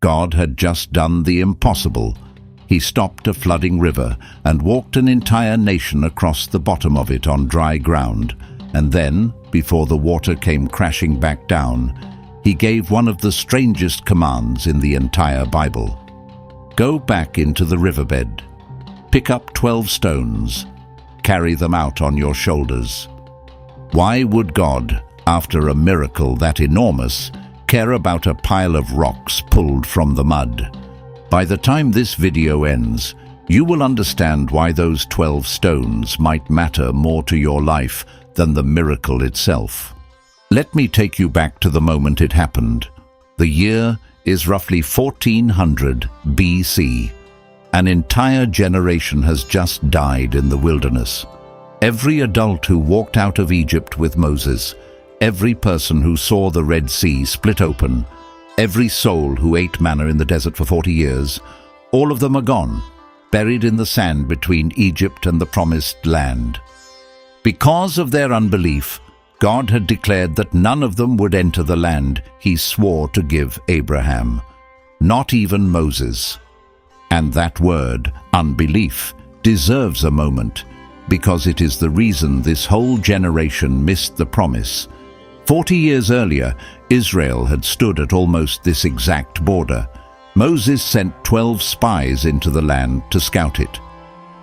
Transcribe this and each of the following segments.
God had just done the impossible. He stopped a flooding river and walked an entire nation across the bottom of it on dry ground. And then, before the water came crashing back down, he gave one of the strangest commands in the entire Bible. Go back into the riverbed. Pick up 12 stones. Carry them out on your shoulders. Why would God, after a miracle that enormous, care about a pile of rocks pulled from the mud? By the time this video ends, you will understand why those 12 stones might matter more to your life than the miracle itself. Let me take you back to the moment it happened. The year is roughly 1400 BC. An entire generation has just died in the wilderness. Every adult who walked out of Egypt with Moses, every person who saw the Red Sea split open, every soul who ate manna in the desert for 40 years, all of them are gone, buried in the sand between Egypt and the Promised Land. Because of their unbelief, God had declared that none of them would enter the land he swore to give Abraham, not even Moses. And that word, unbelief, deserves a moment, because it is the reason this whole generation missed the promise. 40 years earlier, Israel had stood at almost this exact border. Moses sent 12 spies into the land to scout it.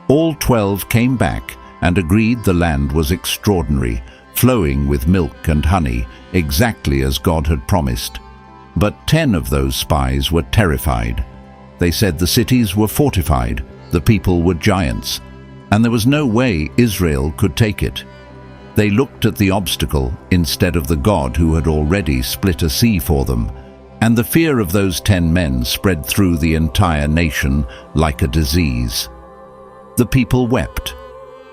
All 12 came back and agreed the land was extraordinary, flowing with milk and honey, exactly as God had promised. But 10 of those spies were terrified. They said the cities were fortified, the people were giants, and there was no way Israel could take it. They looked at the obstacle instead of the God who had already split a sea for them, and the fear of those 10 men spread through the entire nation like a disease. The people wept.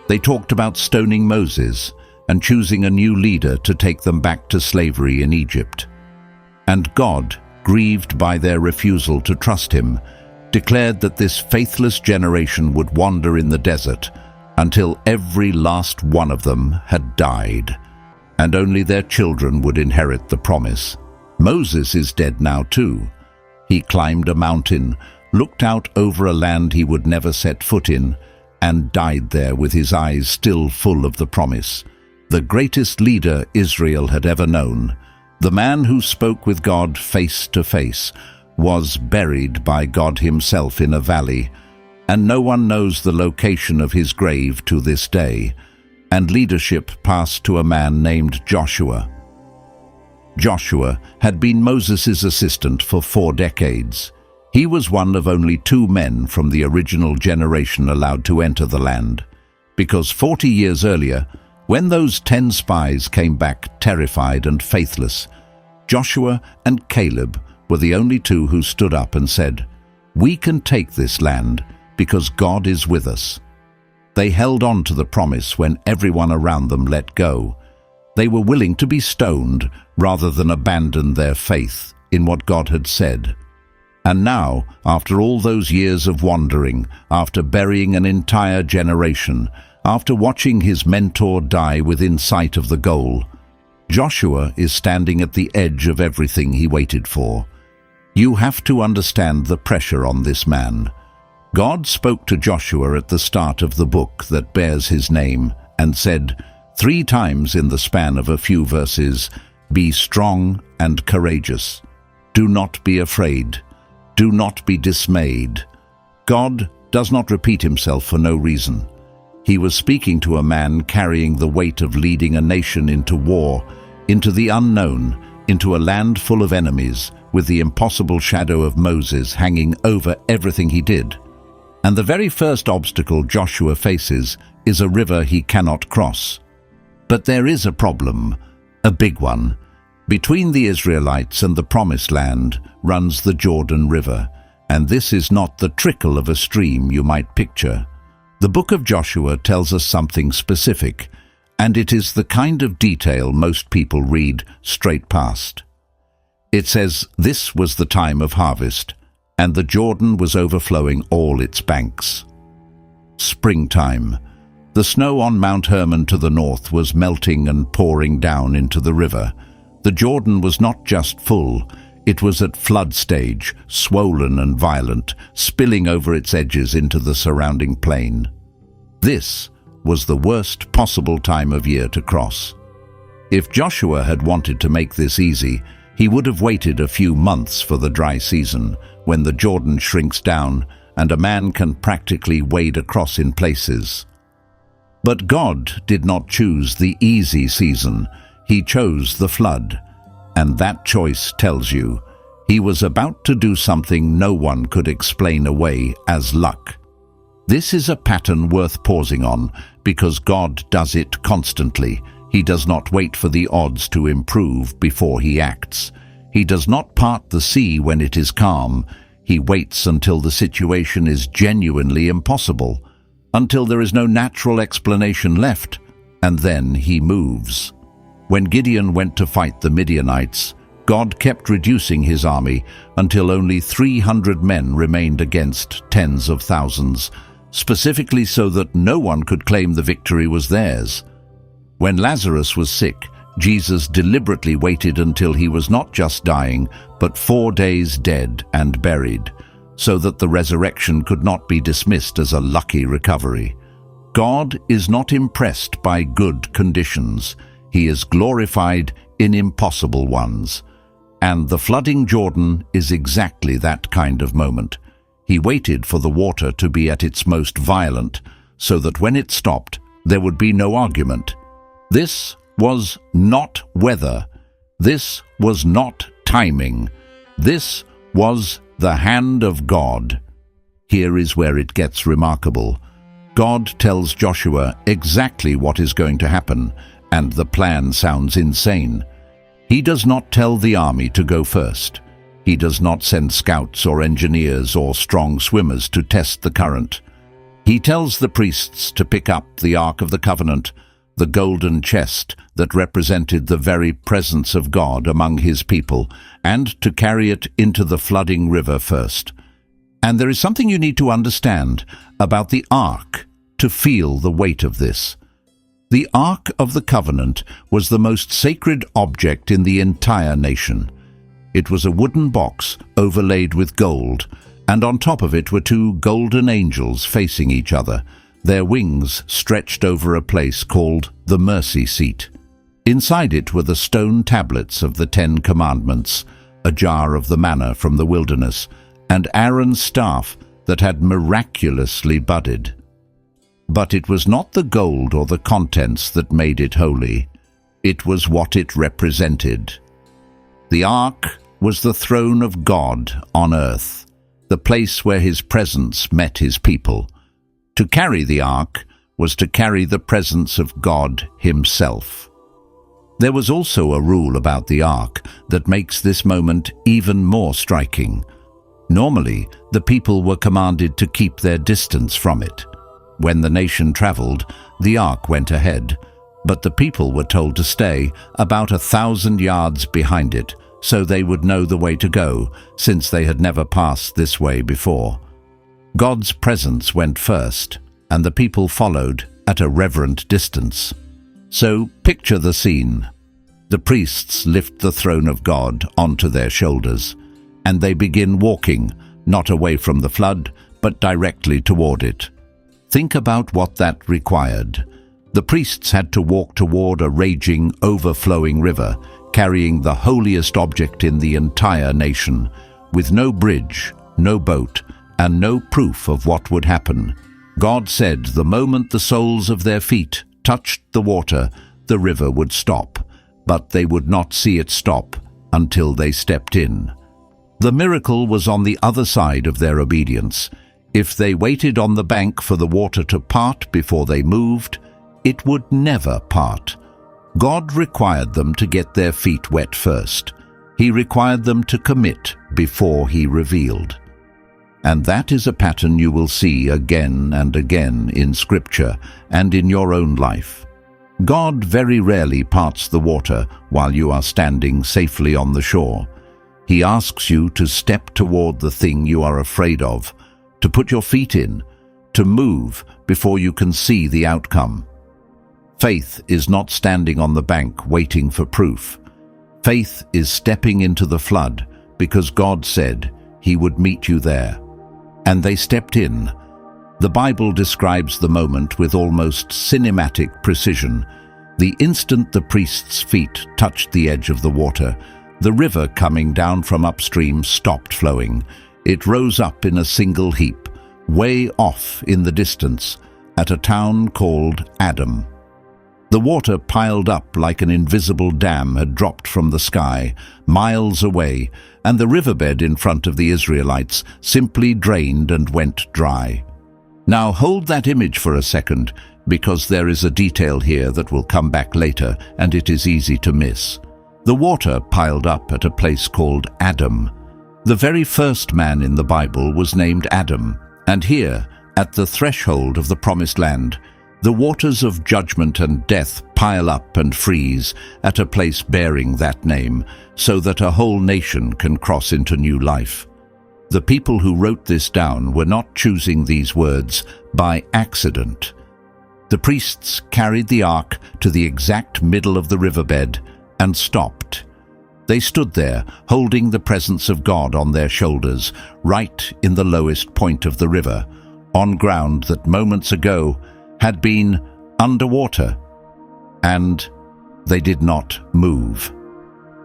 They talked about stoning Moses and choosing a new leader to take them back to slavery in Egypt. And God, grieved by their refusal to trust him, declared that this faithless generation would wander in the desert until every last one of them had died, and only their children would inherit the promise. Moses is dead now too. He climbed a mountain, looked out over a land he would never set foot in, and died there with his eyes still full of the promise. The greatest leader Israel had ever known, the man who spoke with God face to face, was buried by God himself in a valley, and no one knows the location of his grave to this day, and leadership passed to a man named Joshua. Joshua had been Moses' assistant for 4 decades. He was one of only 2 men from the original generation allowed to enter the land, because 40 years earlier, when those 10 spies came back terrified and faithless, Joshua and Caleb were the only 2 who stood up and said, "We can take this land because God is with us." They held on to the promise when everyone around them let go. They were willing to be stoned rather than abandon their faith in what God had said. And now, after all those years of wandering, after burying an entire generation, after watching his mentor die within sight of the goal, Joshua is standing at the edge of everything he waited for. You have to understand the pressure on this man. God spoke to Joshua at the start of the book that bears his name and said 3 times in the span of a few verses, "Be strong and courageous. Do not be afraid. Do not be dismayed." God does not repeat himself for no reason. He was speaking to a man carrying the weight of leading a nation into war, into the unknown, into a land full of enemies, with the impossible shadow of Moses hanging over everything he did. And the very first obstacle Joshua faces is a river he cannot cross. But there is a problem, a big one. Between the Israelites and the Promised Land runs the Jordan River, and this is not the trickle of a stream you might picture. The book of Joshua tells us something specific, and it is the kind of detail most people read straight past. It says this was the time of harvest, and the Jordan was overflowing all its banks. Springtime. The snow on Mount Hermon to the north was melting and pouring down into the river. The Jordan was not just full, It was at flood stage, swollen and violent, spilling over its edges into the surrounding plain. This was the worst possible time of year to cross. If Joshua had wanted to make this easy, he would have waited a few months for the dry season, when the Jordan shrinks down and a man can practically wade across in places. But God did not choose the easy season. He chose the flood. And that choice tells you he was about to do something no one could explain away as luck. This is a pattern worth pausing on, because God does it constantly. He does not wait for the odds to improve before he acts. He does not part the sea when it is calm. He waits until the situation is genuinely impossible, until there is no natural explanation left, and then he moves. When Gideon went to fight the Midianites, God kept reducing his army until only 300 men remained against tens of thousands, specifically so that no one could claim the victory was theirs. When Lazarus was sick, Jesus deliberately waited until he was not just dying, but 4 days dead and buried, so that the resurrection could not be dismissed as a lucky recovery. God is not impressed by good conditions. He is glorified in impossible ones. And the flooding Jordan is exactly that kind of moment. He waited for the water to be at its most violent, so that when it stopped, there would be no argument. This was not weather. This was not timing. This was the hand of God. Here is where it gets remarkable. God tells Joshua exactly what is going to happen, and the plan sounds insane. He does not tell the army to go first. He does not send scouts or engineers or strong swimmers to test the current. He tells the priests to pick up the Ark of the Covenant, the golden chest that represented the very presence of God among his people, and to carry it into the flooding river first. And there is something you need to understand about the Ark to feel the weight of this. The Ark of the Covenant was the most sacred object in the entire nation. It was a wooden box overlaid with gold, and on top of it were 2 golden angels facing each other, their wings stretched over a place called the mercy seat. Inside it were the stone tablets of the 10 Commandments, a jar of the manna from the wilderness, and Aaron's staff that had miraculously budded. But it was not the gold or the contents that made it holy. It was what it represented. The Ark was the throne of God on earth, the place where his presence met his people. To carry the Ark was to carry the presence of God himself. There was also a rule about the Ark that makes this moment even more striking. Normally, the people were commanded to keep their distance from it. When the nation traveled, the Ark went ahead, but the people were told to stay about 1,000 yards behind it, so they would know the way to go, since they had never passed this way before. God's presence went first, and the people followed at a reverent distance. So picture the scene. The priests lift the throne of God onto their shoulders, and they begin walking, not away from the flood, but directly toward it. Think about what that required. The priests had to walk toward a raging, overflowing river, carrying the holiest object in the entire nation, with no bridge, no boat, and no proof of what would happen. God said the moment the soles of their feet touched the water, the river would stop, but they would not see it stop until they stepped in. The miracle was on the other side of their obedience. If they waited on the bank for the water to part before they moved, it would never part. God required them to get their feet wet first. He required them to commit before he revealed. And that is a pattern you will see again and again in Scripture and in your own life. God very rarely parts the water while you are standing safely on the shore. He asks you to step toward the thing you are afraid of, to put your feet in, to move before you can see the outcome. Faith is not standing on the bank waiting for proof. Faith is stepping into the flood because God said he would meet you there. And they stepped in. The Bible describes the moment with almost cinematic precision. The instant the priest's feet touched the edge of the water, the river coming down from upstream stopped flowing. It rose up in a single heap, way off in the distance, at a town called Adam. The water piled up like an invisible dam had dropped from the sky, miles away, and the riverbed in front of the Israelites simply drained and went dry. Now hold that image for a second, because there is a detail here that will come back later, and it is easy to miss. The water piled up at a place called Adam. The very first man in the Bible was named Adam, and here, at the threshold of the Promised Land, the waters of judgment and death pile up and freeze at a place bearing that name, so that a whole nation can cross into new life. The people who wrote this down were not choosing these words by accident. The priests carried the ark to the exact middle of the riverbed and stopped. They stood there, holding the presence of God on their shoulders, right in the lowest point of the river, on ground that moments ago had been underwater, and they did not move.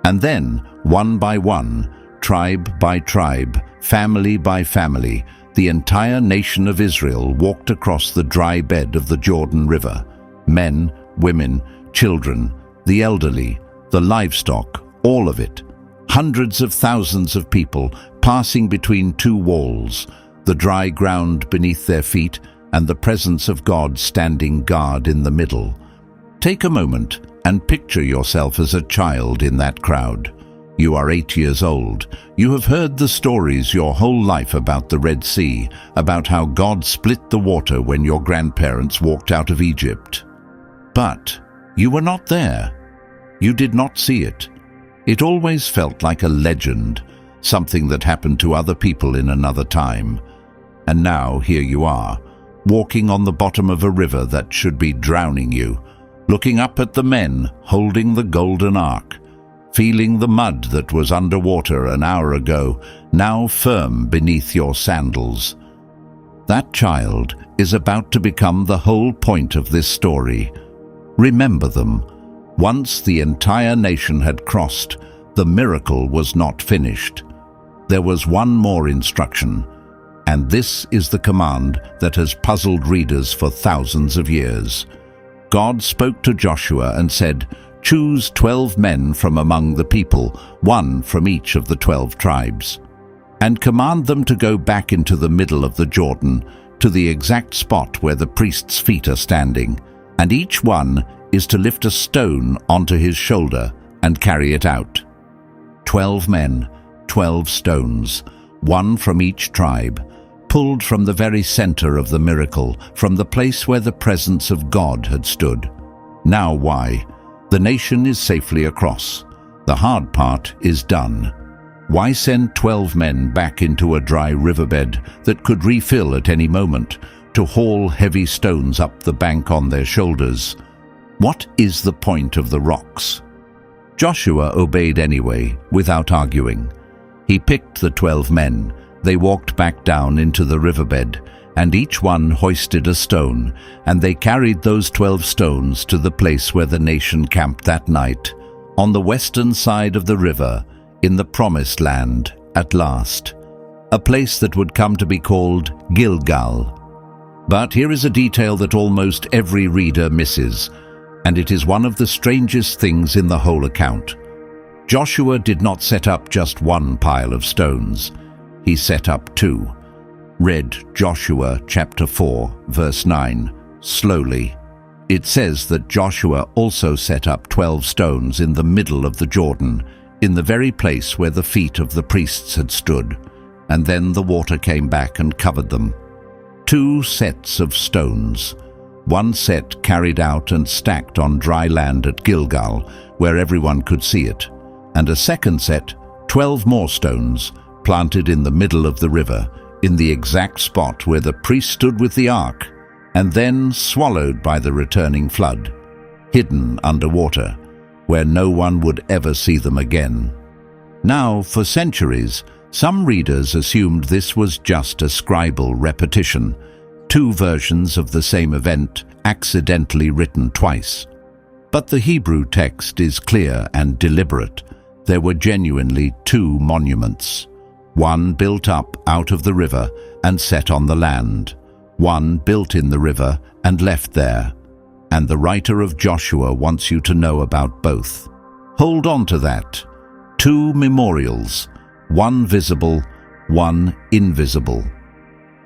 And then, one by one, tribe by tribe, family by family, the entire nation of Israel walked across the dry bed of the Jordan River. Men, women, children, the elderly, the livestock, all of it. Hundreds of thousands of people passing between two walls, the dry ground beneath their feet, and the presence of God standing guard in the middle. Take a moment and picture yourself as a child in that crowd. You are 8 years old. You have heard the stories your whole life about the Red Sea, about how God split the water when your grandparents walked out of Egypt. But you were not there. You did not see it. It always felt like a legend, something that happened to other people in another time. And now here you are, walking on the bottom of a river that should be drowning you, looking up at the men holding the golden ark, feeling the mud that was underwater an hour ago, now firm beneath your sandals. That child is about to become the whole point of this story. Remember them. Once the entire nation had crossed, the miracle was not finished. There was one more instruction, and this is the command that has puzzled readers for thousands of years. God spoke to Joshua and said, "Choose 12 men from among the people, one from each of the 12 tribes, and command them to go back into the middle of the Jordan, to the exact spot where the priest's feet are standing, and each one is to lift a stone onto his shoulder and carry it out. 12 men, 12 stones, one from each tribe, pulled from the very center of the miracle, from the place where the presence of God had stood. Now why? The nation is safely across. The hard part is done. Why send 12 men back into a dry riverbed that could refill at any moment, to haul heavy stones up the bank on their shoulders? What is the point of the rocks? Joshua obeyed anyway, without arguing. He picked the 12 men. They walked back down into the riverbed, and each one hoisted a stone, and they carried those 12 stones to the place where the nation camped that night, on the western side of the river, in the Promised Land, at last, a place that would come to be called Gilgal. But here is a detail that almost every reader misses, and it is one of the strangest things in the whole account. Joshua did not set up just one pile of stones. He set up 2. Read Joshua chapter 4, verse 9, slowly. It says that Joshua also set up 12 stones in the middle of the Jordan, in the very place where the feet of the priests had stood, and then the water came back and covered them. 2 sets of stones. One set carried out and stacked on dry land at Gilgal, where everyone could see it, and a second set, 12 more stones, planted in the middle of the river, in the exact spot where the priest stood with the ark, and then swallowed by the returning flood, hidden underwater, where no one would ever see them again. Now, for centuries, some readers assumed this was just a scribal repetition, two versions of the same event accidentally written twice. But the Hebrew text is clear and deliberate. There were genuinely two monuments, one built up out of the river and set on the land, one built in the river and left there. And the writer of Joshua wants you to know about both. Hold on to that. Two memorials, one visible, one invisible.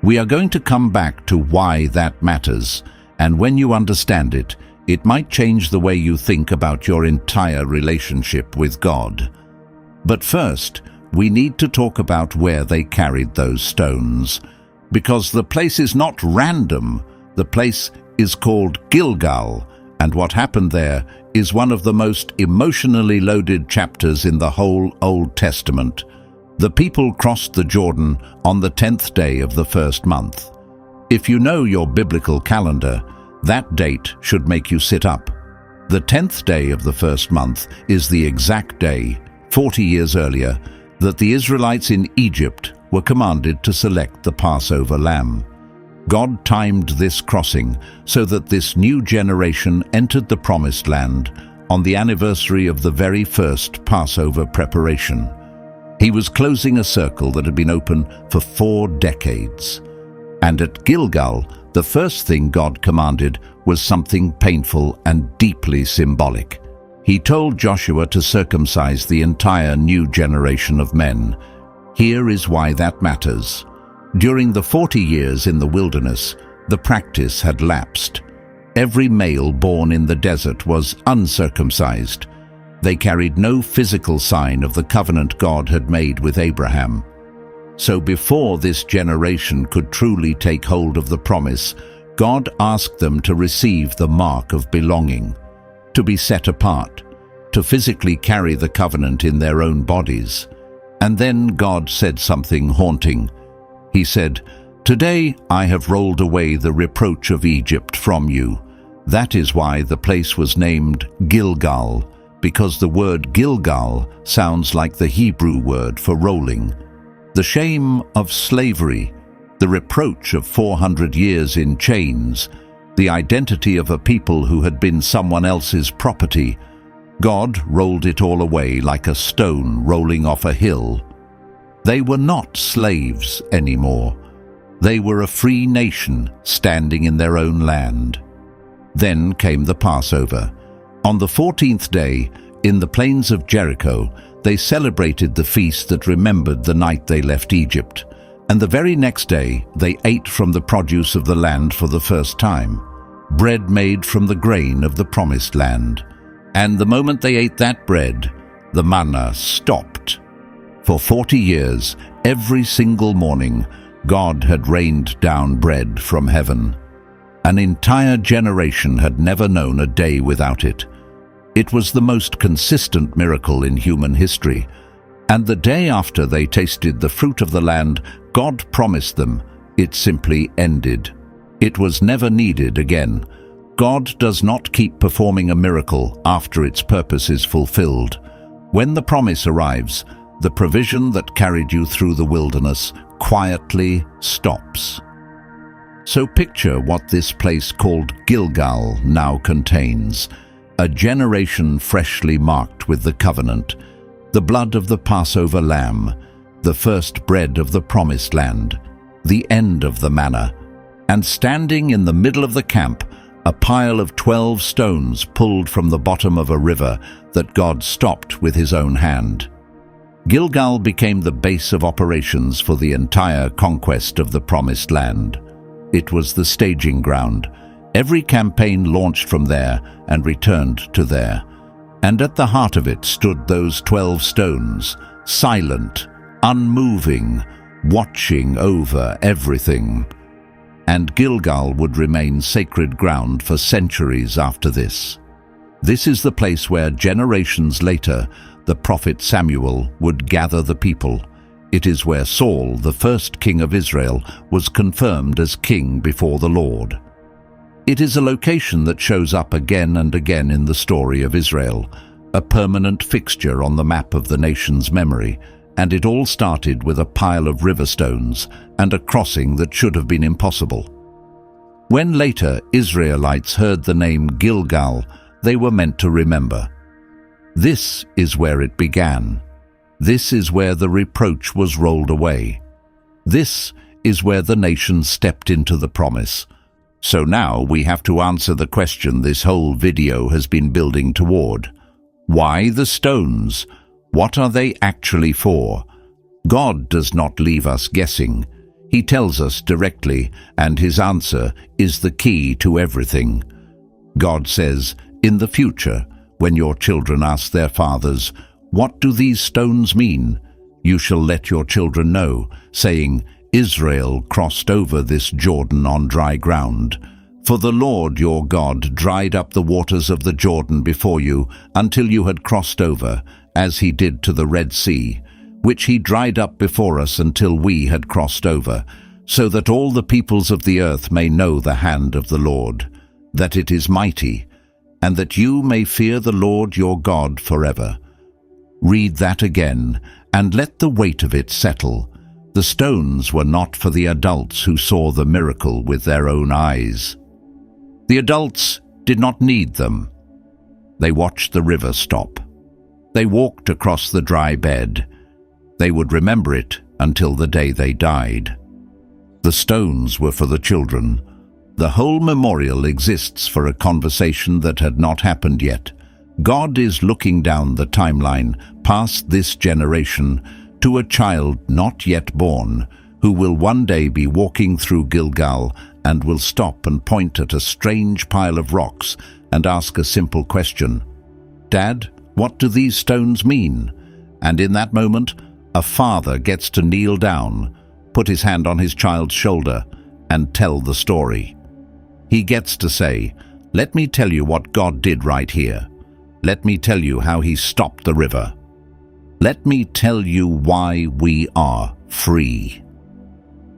We are going to come back to why that matters, and when you understand it, it might change the way you think about your entire relationship with God. But first, we need to talk about where they carried those stones, because the place is not random. The place is called Gilgal, and what happened there is one of the most emotionally loaded chapters in the whole Old Testament. The people crossed the Jordan on the 10th day of the first month. If you know your biblical calendar, that date should make you sit up. The 10th day of the first month is the exact day, 40 years earlier, that the Israelites in Egypt were commanded to select the Passover lamb. God timed this crossing so that this new generation entered the Promised Land on the anniversary of the very first Passover preparation. He was closing a circle that had been open for 4 decades. And at Gilgal, the first thing God commanded was something painful and deeply symbolic. He told Joshua to circumcise the entire new generation of men. Here is why that matters. During the 40 years in the wilderness, the practice had lapsed. Every male born in the desert was uncircumcised. They carried no physical sign of the covenant God had made with Abraham. So before this generation could truly take hold of the promise, God asked them to receive the mark of belonging, to be set apart, to physically carry the covenant in their own bodies. And then God said something haunting. He said, "Today I have rolled away the reproach of Egypt from you." That is why the place was named Gilgal, because the word Gilgal sounds like the Hebrew word for rolling. The shame of slavery, the reproach of 400 years in chains, the identity of a people who had been someone else's property, God rolled it all away like a stone rolling off a hill. They were not slaves anymore. They were a free nation standing in their own land. Then came the Passover. On the 14th day, in the plains of Jericho, they celebrated the feast that remembered the night they left Egypt. And the very next day, they ate from the produce of the land for the first time, bread made from the grain of the promised land. And the moment they ate that bread, the manna stopped. For 40 years, every single morning, God had rained down bread from heaven. An entire generation had never known a day without it. It was the most consistent miracle in human history. And the day after they tasted the fruit of the land God promised them, it simply ended. It was never needed again. God does not keep performing a miracle after its purpose is fulfilled. When the promise arrives, the provision that carried you through the wilderness quietly stops. So picture what this place called Gilgal now contains. A generation freshly marked with the covenant, the blood of the Passover lamb, the first bread of the promised land, the end of the manna, and standing in the middle of the camp, a pile of 12 stones pulled from the bottom of a river that God stopped with his own hand. Gilgal became the base of operations for the entire conquest of the promised land. It was the staging ground. Every campaign launched from there and returned to there. And at the heart of it stood those 12 stones, silent, unmoving, watching over everything. And Gilgal would remain sacred ground for centuries after this. This is the place where generations later, the prophet Samuel would gather the people. It is where Saul, the first king of Israel, was confirmed as king before the Lord. It is a location that shows up again and again in the story of Israel. a permanent fixture on the map of the nation's memory, and it all started with a pile of river stones and a crossing that should have been impossible. When later Israelites heard the name Gilgal, they were meant to remember. This is where it began. This is where the reproach was rolled away. This is where the nation stepped into the promise. So now we have to answer the question this whole video has been building toward. Why the stones? What are they actually for? God does not leave us guessing. He tells us directly, and his answer is the key to everything. God says, in the future, when your children ask their fathers, "What do these stones mean?" you shall let your children know, saying, "Israel crossed over this Jordan on dry ground. For the Lord your God dried up the waters of the Jordan before you until you had crossed over, as he did to the Red Sea, which he dried up before us until we had crossed over, so that all the peoples of the earth may know the hand of the Lord, that it is mighty, and that you may fear the Lord your God forever." Read that again, and let the weight of it settle. The stones were not for the adults who saw the miracle with their own eyes. The adults did not need them. They watched the river stop. They walked across the dry bed. They would remember it until the day they died. The stones were for the children. The whole memorial exists for a conversation that had not happened yet. God is looking down the timeline, past this generation, to a child not yet born, who will one day be walking through Gilgal and will stop and point at a strange pile of rocks and ask a simple question. "Dad, what do these stones mean?" And in that moment, a father gets to kneel down, put his hand on his child's shoulder, and tell the story. He gets to say, "Let me tell you what God did right here. Let me tell you how he stopped the river. Let me tell you why we are free."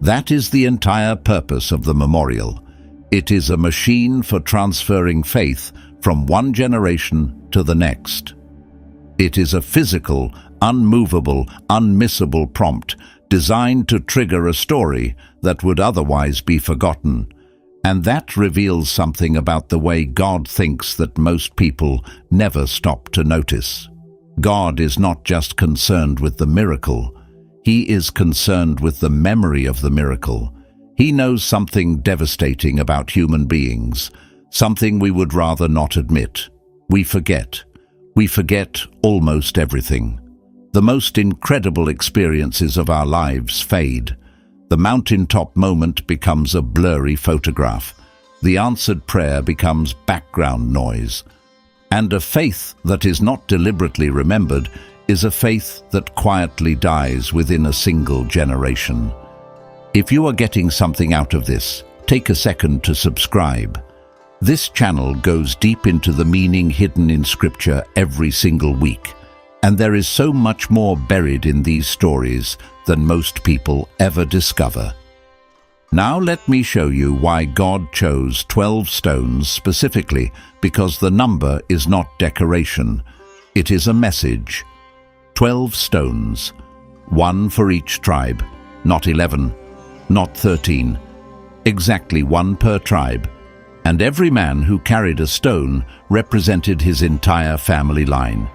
That is the entire purpose of the memorial. It is a machine for transferring faith from one generation to the next. It is a physical, unmovable, unmissable prompt designed to trigger a story that would otherwise be forgotten. And that reveals something about the way God thinks that most people never stop to notice. God is not just concerned with the miracle. He is concerned with the memory of the miracle. He knows something devastating about human beings, something we would rather not admit. We forget. We forget almost everything. The most incredible experiences of our lives fade. The mountaintop moment becomes a blurry photograph. The answered prayer becomes background noise. And a faith that is not deliberately remembered is a faith that quietly dies within a single generation. If you are getting something out of this, take a second to subscribe. This channel goes deep into the meaning hidden in Scripture every single week, and there is so much more buried in these stories than most people ever discover. Now let me show you why God chose 12 stones specifically, because the number is not decoration. It is a message. 12 stones, one for each tribe, not 11, not 13, exactly one per tribe, and every man who carried a stone represented his entire family line.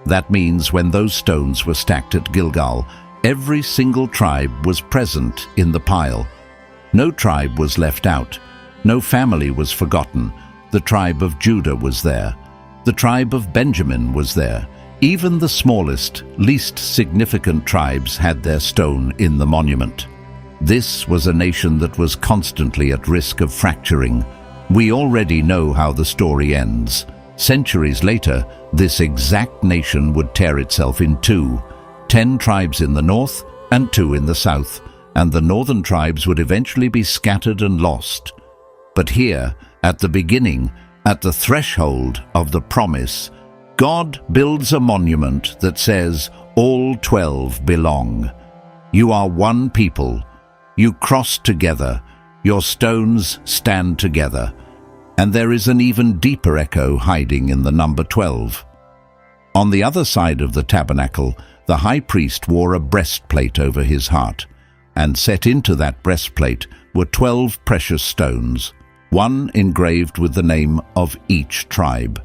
That means when those stones were stacked at Gilgal, every single tribe was present in the pile. No tribe was left out. No family was forgotten. The tribe of Judah was there. The tribe of Benjamin was there. Even the smallest, least significant tribes had their stone in the monument. This was a nation that was constantly at risk of fracturing. We already know how the story ends. Centuries later, this exact nation would tear itself in two, 10 tribes in the north and 2 in the south, and the northern tribes would eventually be scattered and lost. But here, at the beginning, at the threshold of the promise, God builds a monument that says, all 12 belong. You are one people. You cross together. Your stones stand together. And there is an even deeper echo hiding in the number 12. On the other side of the tabernacle, the high priest wore a breastplate over his heart, and set into that breastplate were 12 precious stones, one engraved with the name of each tribe.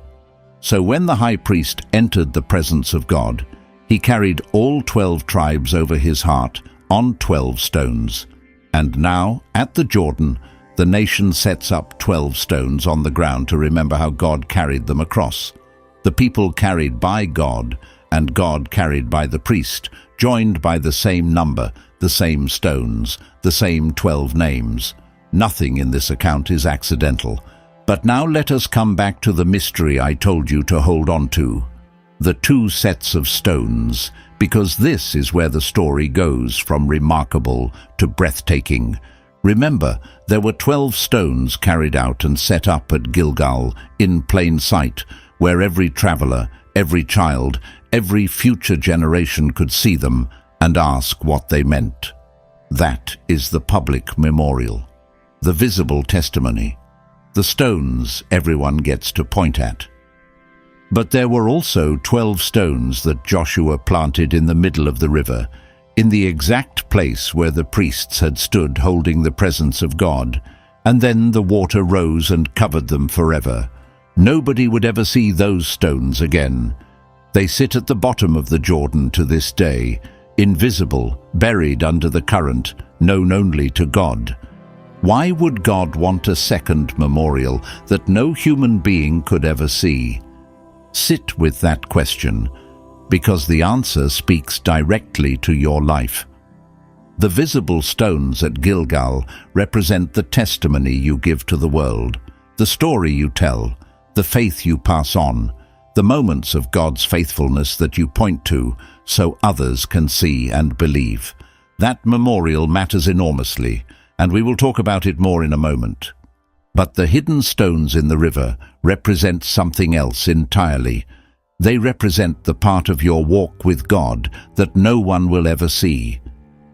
So when the high priest entered the presence of God, he carried all 12 tribes over his heart on 12 stones. And now, at the Jordan, the nation sets up 12 stones on the ground to remember how God carried them across. The people carried by God, and God carried by the priest, joined by the same number, the same stones, the same 12 names. Nothing in this account is accidental. But now let us come back to the mystery I told you to hold on to. The 2 sets of stones, because this is where the story goes from remarkable to breathtaking. Remember, there were 12 stones carried out and set up at Gilgal in plain sight, where every traveler, every child, every future generation could see them and ask what they meant. That is the public memorial, the visible testimony, the stones everyone gets to point at. But there were also 12 stones that Joshua planted in the middle of the river, in the exact place where the priests had stood holding the presence of God, and then the water rose and covered them forever. Nobody would ever see those stones again. They sit at the bottom of the Jordan to this day, invisible, buried under the current, known only to God. Why would God want a second memorial that no human being could ever see? Sit with that question, because the answer speaks directly to your life. The visible stones at Gilgal represent the testimony you give to the world, the story you tell, the faith you pass on, the moments of God's faithfulness that you point to so others can see and believe. That memorial matters enormously, and we will talk about it more in a moment. But the hidden stones in the river represent something else entirely. They represent the part of your walk with God that no one will ever see.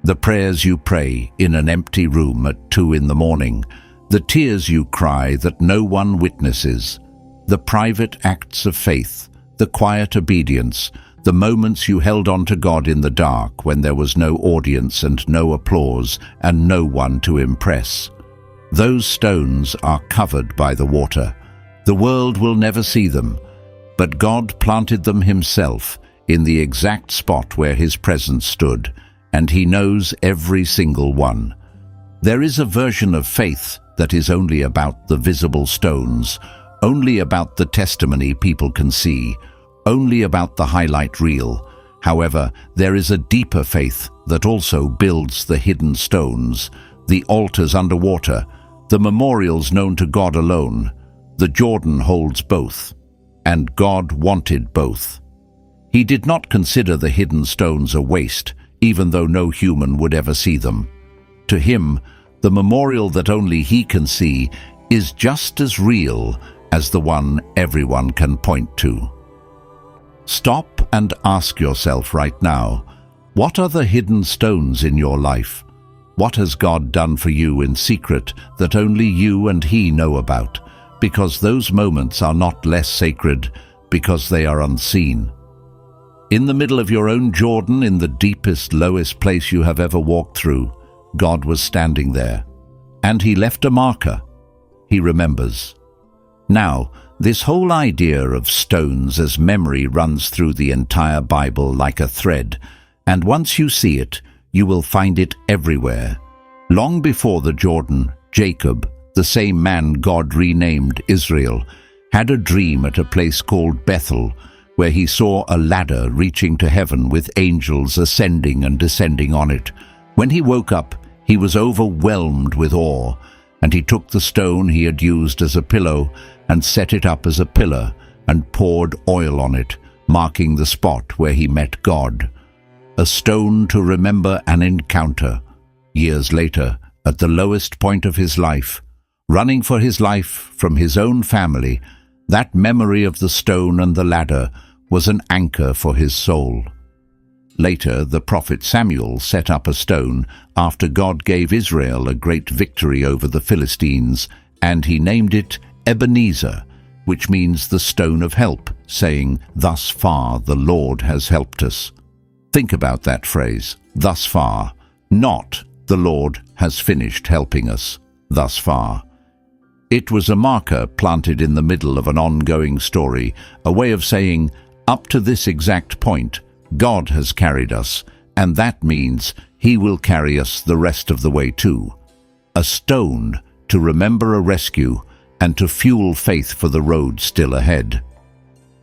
The prayers you pray in an empty room at 2 in the morning, the tears you cry that no one witnesses, the private acts of faith, the quiet obedience, the moments you held on to God in the dark when there was no audience and no applause and no one to impress. Those stones are covered by the water. The world will never see them, but God planted them himself in the exact spot where his presence stood, and he knows every single one. There is a version of faith that is only about the visible stones, only about the testimony people can see, only about the highlight reel. However, there is a deeper faith that also builds the hidden stones, the altars underwater, the memorials known to God alone. The Jordan holds both, and God wanted both. He did not consider the hidden stones a waste, even though no human would ever see them. To him, the memorial that only he can see is just as real as the one everyone can point to. Stop and ask yourself right now, what are the hidden stones in your life? What has God done for you in secret that only you and he know about? Because those moments are not less sacred because they are unseen. In the middle of your own Jordan, in the deepest, lowest place you have ever walked through, God was standing there. And he left a marker. He remembers. Now, this whole idea of stones as memory runs through the entire Bible like a thread, and once you see it, you will find it everywhere. Long before the Jordan, Jacob, the same man God renamed Israel, had a dream at a place called Bethel, where he saw a ladder reaching to heaven with angels ascending and descending on it. When he woke up, he was overwhelmed with awe, and he took the stone he had used as a pillow and set it up as a pillar and poured oil on it, marking the spot where he met God. A stone to remember an encounter. Years later, at the lowest point of his life, running for his life from his own family, that memory of the stone and the ladder was an anchor for his soul. Later, the prophet Samuel set up a stone after God gave Israel a great victory over the Philistines, and he named it Ebenezer, which means the stone of help, saying, "Thus far the Lord has helped us." Think about that phrase, "thus far," not "the Lord has finished helping us thus far." It was a marker planted in the middle of an ongoing story, a way of saying, up to this exact point, God has carried us, and that means He will carry us the rest of the way too. A stone to remember a rescue and to fuel faith for the road still ahead.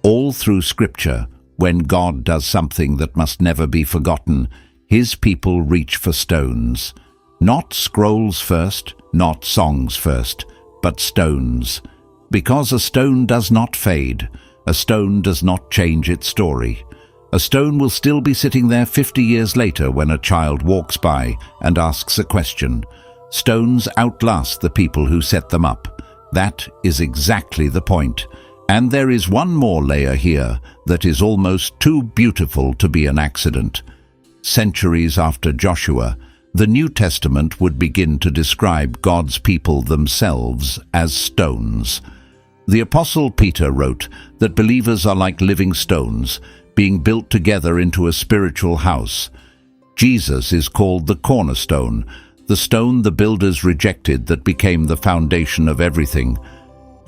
All through Scripture, when God does something that must never be forgotten, His people reach for stones. Not scrolls first, not songs first, but stones. Because a stone does not fade, a stone does not change its story. A stone will still be sitting there 50 years later when a child walks by and asks a question. Stones outlast the people who set them up. That is exactly the point. And there is one more layer here that is almost too beautiful to be an accident. Centuries after Joshua, the New Testament would begin to describe God's people themselves as stones. The Apostle Peter wrote that believers are like living stones, being built together into a spiritual house. Jesus is called the cornerstone, the stone the builders rejected that became the foundation of everything.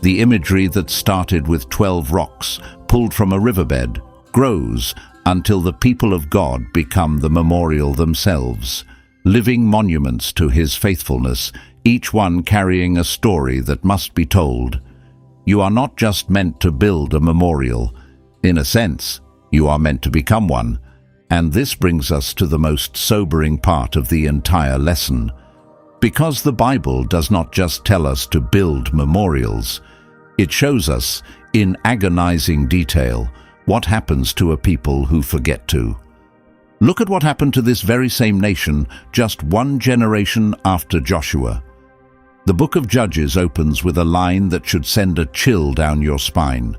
The imagery that started with 12 rocks pulled from a riverbed grows until the people of God become the memorial themselves, living monuments to His faithfulness, each one carrying a story that must be told. You are not just meant to build a memorial. In a sense, you are meant to become one. And this brings us to the most sobering part of the entire lesson. Because the Bible does not just tell us to build memorials, it shows us, in agonizing detail, what happens to a people who forget to. Look at what happened to this very same nation just one generation after Joshua. The book of Judges opens with a line that should send a chill down your spine.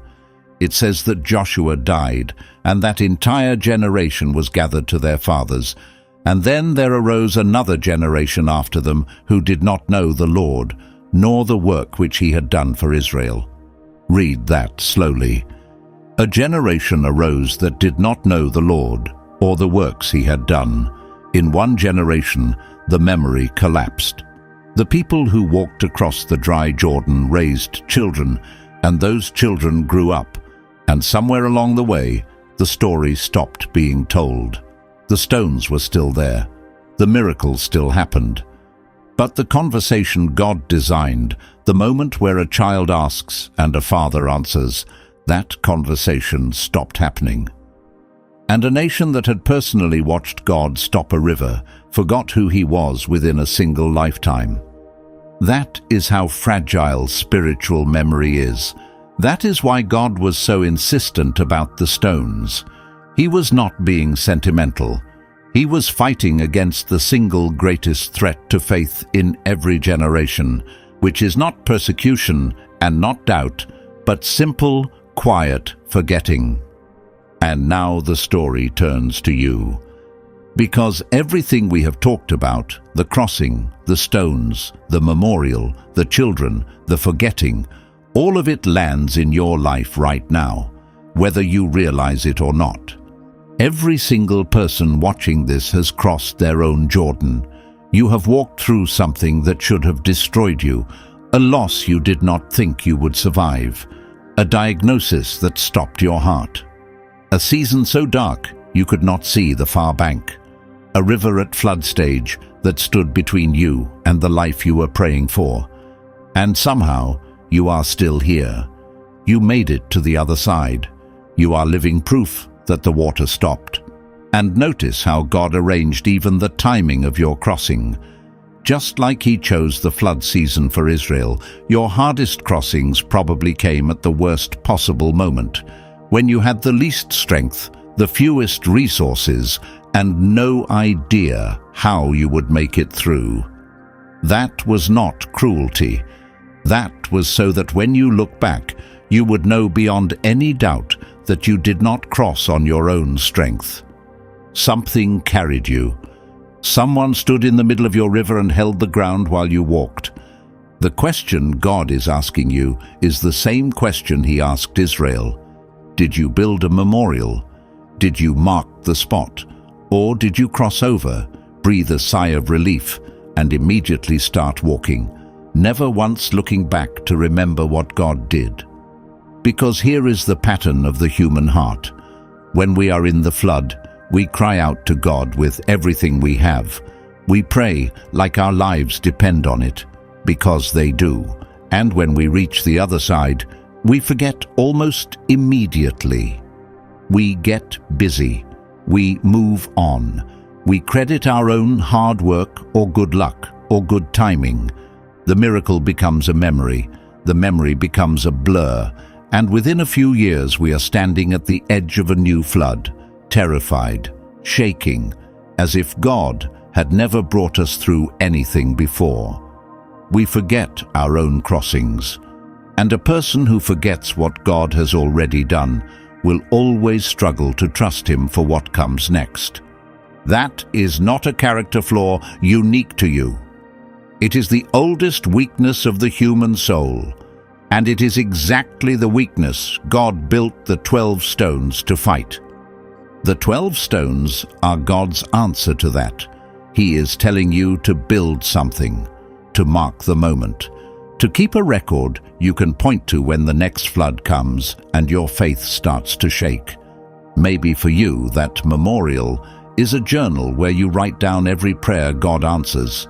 It says that Joshua died, and that entire generation was gathered to their fathers. And then there arose another generation after them who did not know the Lord, nor the work which He had done for Israel. Read that slowly. A generation arose that did not know the Lord, or the works He had done. In one generation, the memory collapsed. The people who walked across the dry Jordan raised children, and those children grew up, and somewhere along the way, the story stopped being told. The stones were still there. The miracles still happened. But the conversation God designed, the moment where a child asks and a father answers, that conversation stopped happening. And a nation that had personally watched God stop a river forgot who He was within a single lifetime. That is how fragile spiritual memory is. That is why God was so insistent about the stones. He was not being sentimental. He was fighting against the single greatest threat to faith in every generation, which is not persecution and not doubt, but simple, quiet forgetting. And now the story turns to you. Because everything we have talked about, the crossing, the stones, the memorial, the children, the forgetting, all of it lands in your life right now, whether you realize it or not. Every single person watching this has crossed their own Jordan. You have walked through something that should have destroyed you, a loss you did not think you would survive, a diagnosis that stopped your heart, a season so dark you could not see the far bank, a river at flood stage that stood between you and the life you were praying for. And somehow, you are still here. You made it to the other side. You are living proof that the water stopped. And notice how God arranged even the timing of your crossing. Just like He chose the flood season for Israel, your hardest crossings probably came at the worst possible moment, when you had the least strength, the fewest resources, and no idea how you would make it through. That was not cruelty. That was so that when you look back, you would know beyond any doubt that you did not cross on your own strength. Something carried you. Someone stood in the middle of your river and held the ground while you walked. The question God is asking you is the same question He asked Israel. Did you build a memorial? Did you mark the spot? Or did you cross over, breathe a sigh of relief, and immediately start walking, never once looking back to remember what God did? Because here is the pattern of the human heart. When we are in the flood, we cry out to God with everything we have. We pray like our lives depend on it, because they do. And when we reach the other side, we forget almost immediately. We get busy. We move on. We credit our own hard work or good luck or good timing. The miracle becomes a memory. The memory becomes a blur. And within a few years we are standing at the edge of a new flood, terrified, shaking, as if God had never brought us through anything before. We forget our own crossings. And a person who forgets what God has already done will always struggle to trust Him for what comes next. That is not a character flaw unique to you. It is the oldest weakness of the human soul, and it is exactly the weakness God built the 12 stones to fight. The 12 stones are God's answer to that. He is telling you to build something, to mark the moment, to keep a record you can point to when the next flood comes and your faith starts to shake. Maybe for you, that memorial is a journal where you write down every prayer God answers.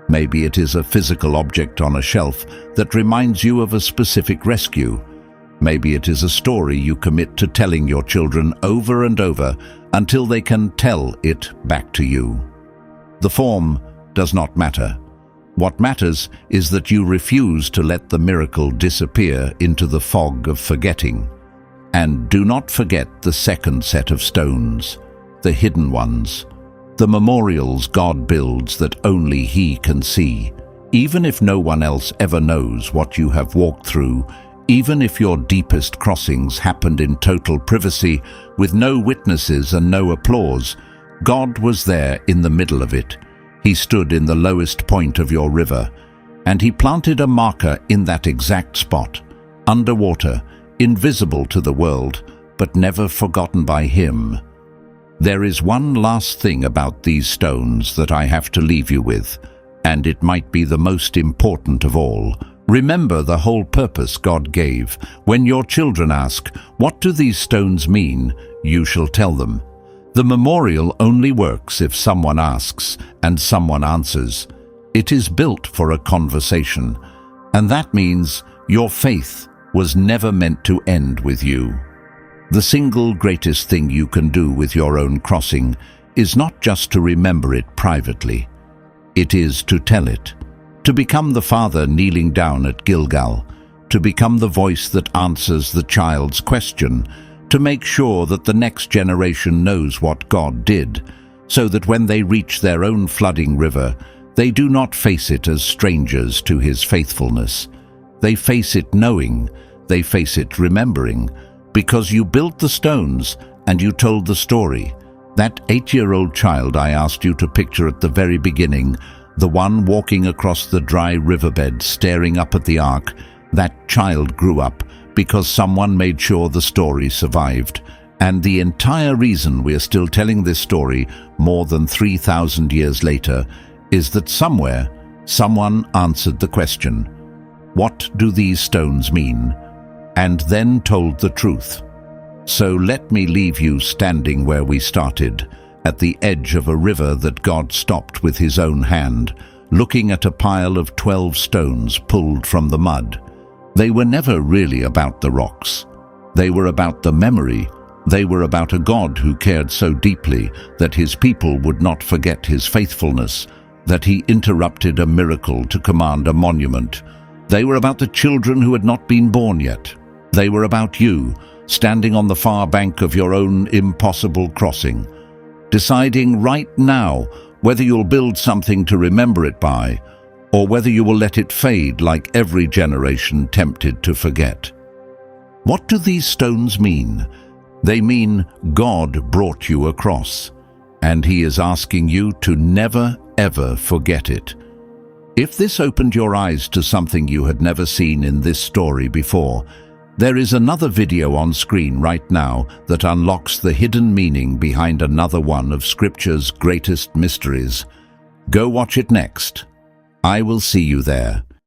Maybe it is a physical object on a shelf that reminds you of a specific rescue. Maybe it is a story you commit to telling your children over and over until they can tell it back to you. The form does not matter. What matters is that you refuse to let the miracle disappear into the fog of forgetting. And do not forget the second set of stones, the hidden ones, the memorials God builds that only He can see. Even if no one else ever knows what you have walked through, even if your deepest crossings happened in total privacy, with no witnesses and no applause, God was there in the middle of it. He stood in the lowest point of your river, and He planted a marker in that exact spot, underwater, invisible to the world, but never forgotten by Him. There is one last thing about these stones that I have to leave you with, and it might be the most important of all. Remember the whole purpose God gave. When your children ask, "What do these stones mean?" you shall tell them. The memorial only works if someone asks and someone answers. It is built for a conversation, and that means your faith was never meant to end with you. The single greatest thing you can do with your own crossing is not just to remember it privately. It is to tell it, to become the father kneeling down at Gilgal, to become the voice that answers the child's question, to make sure that the next generation knows what God did, so that when they reach their own flooding river, they do not face it as strangers to His faithfulness. They face it knowing, they face it remembering, because you built the stones and you told the story. That 8-year-old child I asked you to picture at the very beginning, the one walking across the dry riverbed staring up at the ark, that child grew up because someone made sure the story survived. And the entire reason we are still telling this story more than 3,000 years later is that somewhere, someone answered the question, "What do these stones mean?" and then told the truth. So let me leave you standing where we started, at the edge of a river that God stopped with His own hand, looking at a pile of 12 stones pulled from the mud. They were never really about the rocks. They were about the memory. They were about a God who cared so deeply that His people would not forget His faithfulness, that He interrupted a miracle to command a monument. They were about the children who had not been born yet. They were about you, standing on the far bank of your own impossible crossing, deciding right now whether you'll build something to remember it by, or whether you will let it fade like every generation tempted to forget. What do these stones mean? They mean God brought you across, and He is asking you to never, ever forget it. If this opened your eyes to something you had never seen in this story before, There is another video on screen right now that unlocks the hidden meaning behind another one of Scripture's greatest mysteries. Go watch it next. I will see you there.